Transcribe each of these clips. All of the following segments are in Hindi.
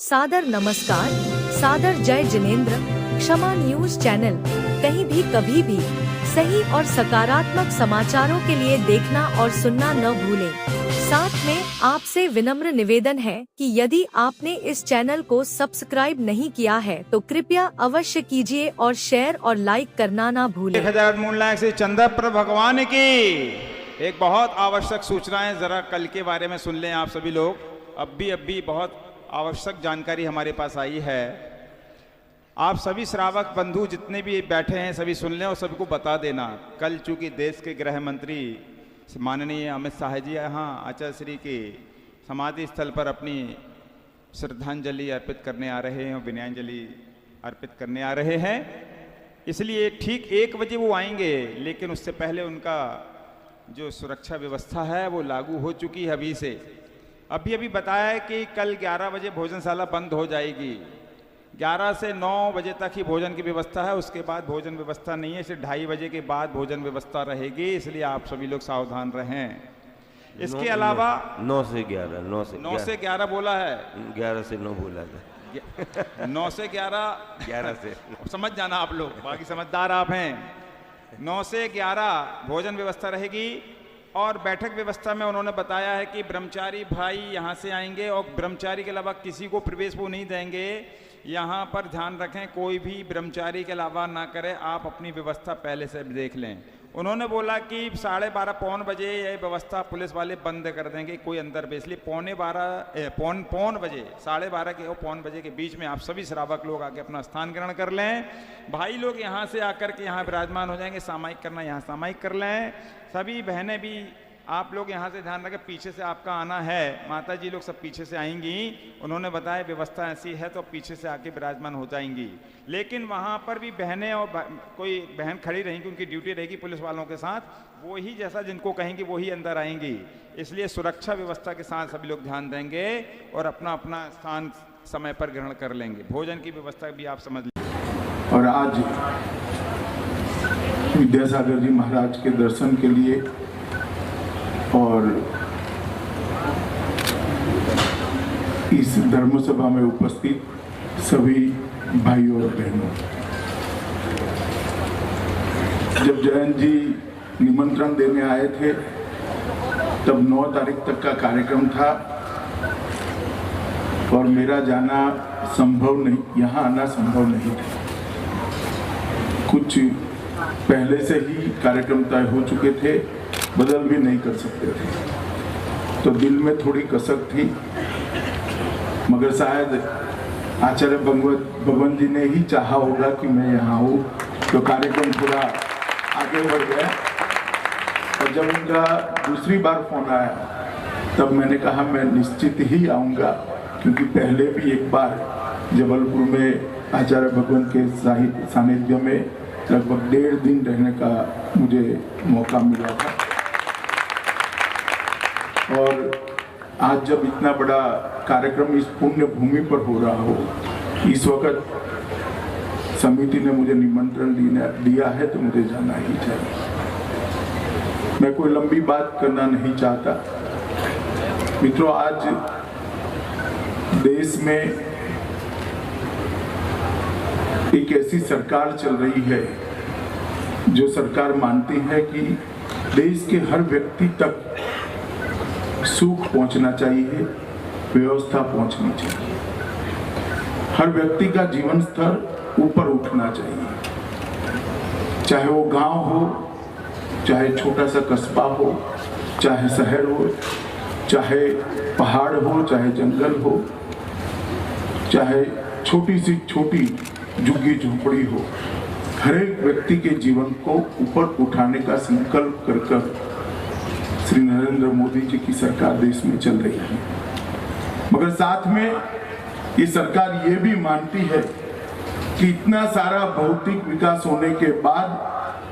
सादर नमस्कार, सादर जय जिनेंद्र। क्षमा न्यूज चैनल कहीं भी कभी भी सही और सकारात्मक समाचारों के लिए देखना और सुनना न भूलें। साथ में आपसे विनम्र निवेदन है कि यदि आपने इस चैनल को सब्सक्राइब नहीं किया है तो कृपया अवश्य कीजिए और शेयर और लाइक करना ना भूलें। 1000 मूल लाख से चंद्रप्र भगवान की एक बहुत आवश्यक सूचना है, जरा कल के बारे में सुन लें आप सभी लोग। अब भी बहुत आवश्यक जानकारी हमारे पास आई है। आप सभी श्रावक बंधु जितने भी बैठे हैं सभी सुन लें और सबको बता देना। कल चूंकि देश के गृह मंत्री माननीय अमित शाह जी यहाँ आचार्य श्री के समाधि स्थल पर अपनी श्रद्धांजलि अर्पित करने आ रहे हैं और विनयाञ्जलि अर्पित करने आ रहे हैं, इसलिए ठीक 1 बजे वो आएंगे। लेकिन उससे पहले उनका जो सुरक्षा व्यवस्था है वो लागू हो चुकी है अभी से। अभी बताया है कि कल 11 बजे भोजनशाला बंद हो जाएगी। 11 से 9 बजे तक ही भोजन की व्यवस्था है, उसके बाद भोजन व्यवस्था नहीं है। सिर्फ 2:30 बजे के बाद भोजन व्यवस्था रहेगी, इसलिए आप सभी लोग सावधान रहें। इसके अलावा 9 से 11 बोला है, 11 से 9 बोला था। 9 से 11 से समझ जाना आप लोग, बाकी समझदार आप हैं। 9 से 11 भोजन व्यवस्था रहेगी। और बैठक व्यवस्था में उन्होंने बताया है कि ब्रह्मचारी भाई यहाँ से आएंगे और ब्रह्मचारी के अलावा किसी को प्रवेश वो नहीं देंगे। यहाँ पर ध्यान रखें, कोई भी ब्रह्मचारी के अलावा ना करे। आप अपनी व्यवस्था पहले से देख लें। उन्होंने बोला कि 12:30 पौन बजे ये व्यवस्था पुलिस वाले बंद कर देंगे, कोई अंदर पे। इसलिए पौन बजे 12:30 के और पौन बजे के बीच में आप सभी श्रावक लोग आके अपना स्थान ग्रहण कर लें। भाई लोग यहाँ से आकर के यहाँ विराजमान हो जाएंगे। सामायिक करना यहाँ सामायिक कर लें। सभी बहनें भी आप लोग यहाँ से ध्यान रखें, पीछे से आपका आना है। माता जी लोग सब पीछे से आएंगी। उन्होंने बताया व्यवस्था ऐसी है तो पीछे से आके विराजमान हो जाएंगी। लेकिन वहाँ पर भी बहनें और कोई बहन खड़ी रहेंगी, उनकी ड्यूटी रहेगी पुलिस वालों के साथ। वो ही जैसा जिनको कहेंगे वो ही अंदर आएंगी। इसलिए सुरक्षा व्यवस्था के साथ सभी लोग ध्यान देंगे और अपना अपना स्थान समय पर ग्रहण कर लेंगे। भोजन की व्यवस्था भी आप समझ लें। और आज विद्यासागर जी महाराज के दर्शन के लिए और इस धर्म सभा में उपस्थित सभी भाइयों और बहनों, जब जयंत जी निमंत्रण देने आए थे तब 9 तारीख तक का कार्यक्रम था और मेरा जाना संभव नहीं, यहाँ आना संभव नहीं था। कुछ पहले से ही कार्यक्रम तय हो चुके थे, बदल भी नहीं कर सकते थे, तो दिल में थोड़ी कसक थी। मगर शायद आचार्य भगवान जी ने ही चाहा होगा कि मैं यहाँ हूँ, तो कार्यक्रम थोड़ा आगे बढ़ गया। और जब उनका दूसरी बार फोन आया तब मैंने कहा मैं निश्चित ही आऊँगा, क्योंकि पहले भी एक बार जबलपुर में आचार्य भगवान के सानिध्य में लगभग 1.5 दिन रहने का मुझे मौका मिला था। और आज जब इतना बड़ा कार्यक्रम इस पुण्य भूमि पर हो रहा हो, इस वक्त समिति ने मुझे निमंत्रण दिया है तो मुझे जाना ही चाहिए। मैं कोई लंबी बात करना नहीं चाहता। मित्रों, आज देश में एक ऐसी सरकार चल रही है जो सरकार मानती है कि देश के हर व्यक्ति तक सुख पहुंचना चाहिए, व्यवस्था पहुंचनी चाहिए, हर व्यक्ति का जीवन स्तर ऊपर उठना चाहिए। चाहे वो गांव हो, चाहे छोटा सा कस्बा हो, चाहे शहर हो, चाहे पहाड़ हो, चाहे जंगल हो, चाहे छोटी सी छोटी झुग्गी झोपड़ी हो, हर एक व्यक्ति के जीवन को ऊपर उठाने का संकल्प कर श्री नरेंद्र मोदी जी की सरकार देश में चल रही है। मगर साथ में ये सरकार ये भी मानती है कि इतना सारा भौतिक विकास होने के बाद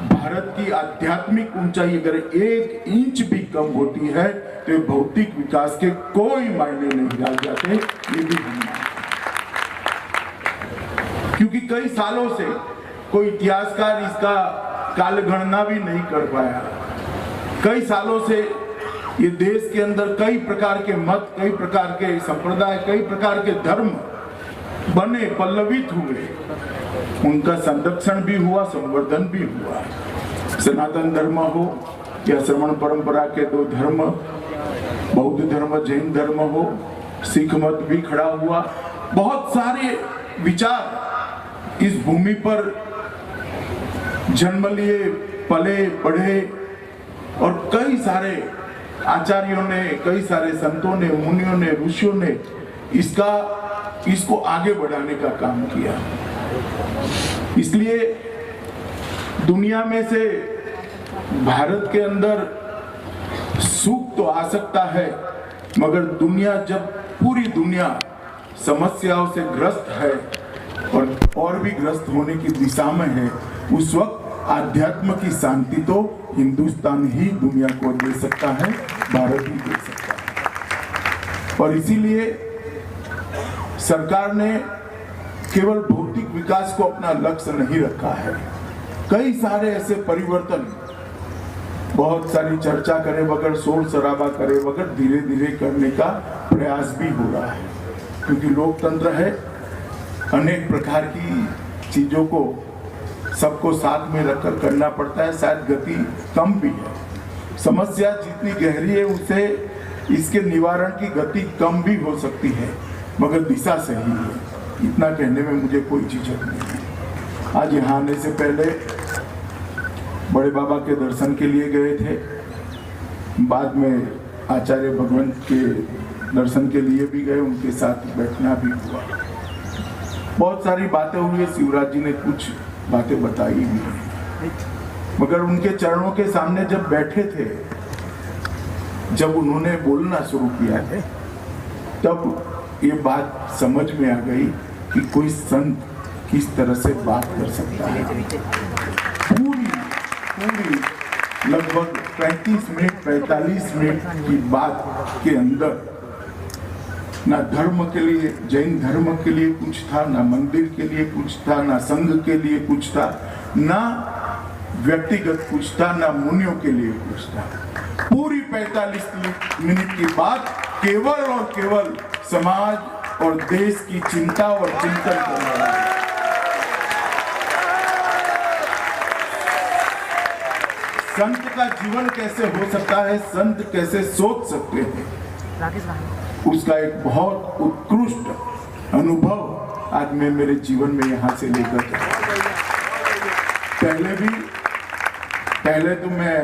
भारत की आध्यात्मिक ऊंचाई अगर 1 इंच भी कम होती है तो भौतिक विकास के कोई मायने नहीं डाल जाते। ये भी हम मानते हैं, क्योंकि कई सालों से कोई इतिहासकार इसका कालगणना भी नहीं कर पाया। कई सालों से ये देश के अंदर कई प्रकार के मत, कई प्रकार के संप्रदाय, कई प्रकार के धर्म बने, पल्लवित हुए, उनका संरक्षण भी हुआ, संवर्धन भी हुआ। सनातन धर्म हो या श्रमण परंपरा के दो धर्म, बौद्ध धर्म, जैन धर्म हो, सिख मत भी खड़ा हुआ। बहुत सारे विचार इस भूमि पर जन्म लिए, पले बढ़े और कई सारे आचार्यों ने, कई सारे संतों ने, मुनियों ने, ऋषियों ने इसको आगे बढ़ाने का काम किया। इसलिए दुनिया में से भारत के अंदर सुख तो आ सकता है, मगर दुनिया जब पूरी दुनिया समस्याओं से ग्रस्त है और भी ग्रस्त होने की दिशा में है, उस वक्त आध्यात्म की शांति तो हिंदुस्तान ही दुनिया को दे सकता है, भारत ही दे सकता है। और इसीलिए सरकार ने केवल भौतिक विकास को अपना लक्ष्य नहीं रखा है। कई सारे ऐसे परिवर्तन, बहुत सारी चर्चा करे बगैर, शोर शराबा करे बगैर धीरे धीरे करने का प्रयास भी हो रहा है, क्योंकि लोकतंत्र है। अनेक प्रकार की चीजों को सबको साथ में रखकर करना पड़ता है। शायद गति कम भी है, समस्या जितनी गहरी है उससे इसके निवारण की गति कम भी हो सकती है, मगर दिशा सही है। इतना कहने में मुझे कोई झिझक नहीं है। आज यहाँ आने से पहले बड़े बाबा के दर्शन के लिए गए थे, बाद में आचार्य भगवंत के दर्शन के लिए भी गए, उनके साथ बैठना भी हुआ। बहुत सारी बातें हुई, शिवराज जी ने कुछ बातें बताई भी, मगर उनके चरणों के सामने जब बैठे थे, जब उन्होंने बोलना शुरू किया है, तब ये बात समझ में आ गई कि कोई संत किस तरह से बात कर सकता है। पूरी लगभग 35 मिनट 45 मिनट की बात के अंदर ना धर्म के लिए, जैन धर्म के लिए कुछ था, ना मंदिर के लिए कुछ था, ना संघ के लिए कुछ था, ना व्यक्तिगत कुछ था, ना मुनियों के लिए कुछ था। पूरी 45 मिनट की बात केवल और केवल समाज और देश की चिंता और चिंतन कर रहा है। संत का जीवन कैसे हो सकता है, संत कैसे सोच सकते हैं, उसका एक बहुत उत्कृष्ट अनुभव आज मैं मेरे जीवन में यहाँ से लेकर पहले तो मैं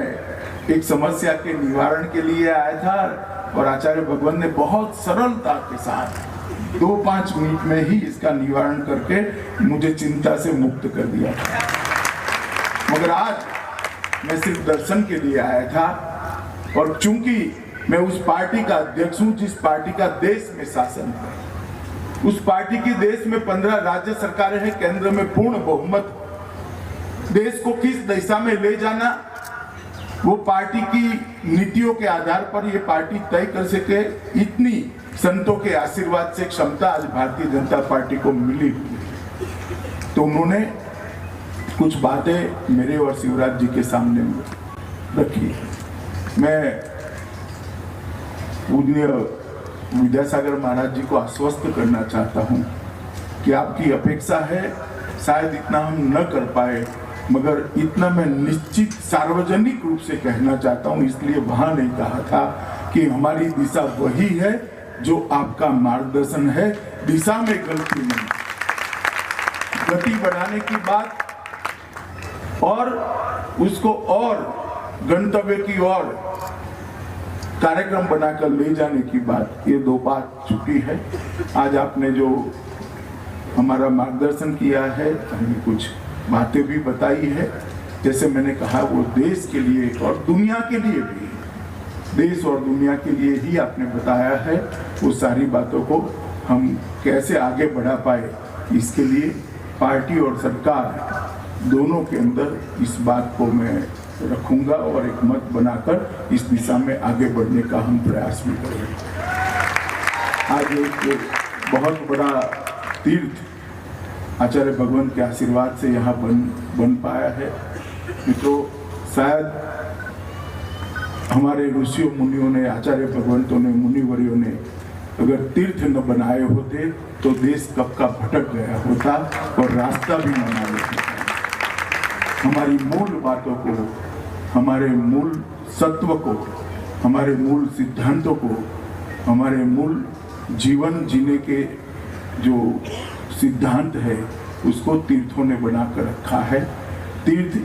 एक समस्या के निवारण के लिए आया था और आचार्य भगवान ने बहुत सरलता के साथ 2-5 मिनट में ही इसका निवारण करके मुझे चिंता से मुक्त कर दिया था। मगर आज मैं सिर्फ दर्शन के लिए आया था, और चूंकि मैं उस पार्टी का अध्यक्ष हूं जिस पार्टी का देश में शासन है, उस पार्टी की देश में 15 राज्य सरकारें हैं, केंद्र में पूर्ण बहुमत, देश को किस दिशा में ले जाना वो पार्टी की नीतियों के आधार पर ये पार्टी तय कर सके, इतनी संतों के आशीर्वाद से क्षमता आज भारतीय जनता पार्टी को मिली हुई। तो उन्होंने कुछ बातें मेरे और शिवराज जी के सामने रखी। मैं पूज्य विद्यासागर महाराज जी को आश्वस्त करना चाहता हूं कि आपकी अपेक्षा है, शायद इतना हम न कर पाए, मगर इतना मैं निश्चित सार्वजनिक रूप से कहना चाहता हूं, इसलिए वहां नहीं कहा था कि हमारी दिशा वही है जो आपका मार्गदर्शन है, दिशा में गलती नहीं। गति बढ़ाने की बात और उसको और गंतव्य की ओर कार्यक्रम बनाकर ले जाने की बात, ये 2 बात छुपी है। आज आपने जो हमारा मार्गदर्शन किया है, हमने कुछ बातें भी बताई है, जैसे मैंने कहा वो देश के लिए और दुनिया के लिए भी, देश और दुनिया के लिए ही आपने बताया है। वो सारी बातों को हम कैसे आगे बढ़ा पाए, इसके लिए पार्टी और सरकार दोनों के अंदर इस बात को मैं रखूंगा और एक मत बनाकर इस दिशा में आगे बढ़ने का हम प्रयास भी करेंगे। आज एक बहुत बड़ा तीर्थ आचार्य भगवान के आशीर्वाद से यहाँ बन पाया है। मित्रों, शायद हमारे ऋषियों मुनियों ने, आचार्य भगवंतों ने, मुनिवर्यों ने अगर तीर्थ न बनाए होते तो देश कब का भटक गया होता और रास्ता भी न मालूम होता। हमारी मूल बातों को, हमारे मूल सत्व को, हमारे मूल सिद्धांतों को, हमारे मूल जीवन जीने के जो सिद्धांत है उसको तीर्थों ने बनाकर रखा है। तीर्थ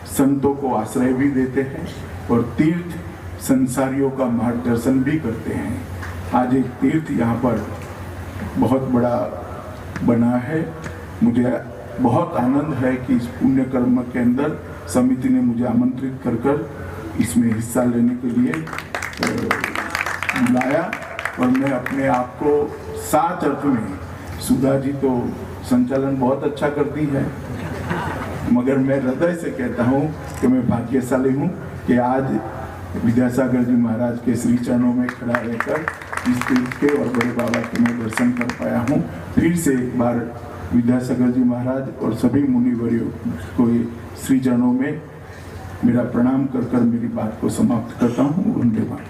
संतों को आश्रय भी देते हैं और तीर्थ संसारियों का मार्गदर्शन भी करते हैं। आज एक तीर्थ यहाँ पर बहुत बड़ा बना है। मुझे बहुत आनंद है कि इस पुण्य कर्म के अंदर समिति ने मुझे आमंत्रित कर इसमें हिस्सा लेने के लिए बुलाया और मैं अपने आप को सात अर्थ में, सुधा जी तो संचालन बहुत अच्छा करती है, मगर मैं हृदय से कहता हूँ कि मैं भाग्यशाली हूँ कि आज विद्यासागर जी महाराज के श्री चरणों में खड़ा रहकर इस तीर्थ के और बड़े बाबा के मैं दर्शन कर पाया हूँ। फिर से एक बार विद्यासागर जी महाराज और सभी मुनिवर्यों को श्री चरणों में मेरा प्रणाम कर मेरी बात को समाप्त करता हूँ। धन्यवाद।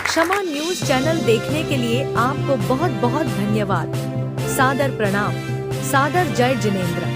क्षमा न्यूज चैनल देखने के लिए आपको बहुत बहुत धन्यवाद। सादर प्रणाम। सादर जय जिनेंद्र।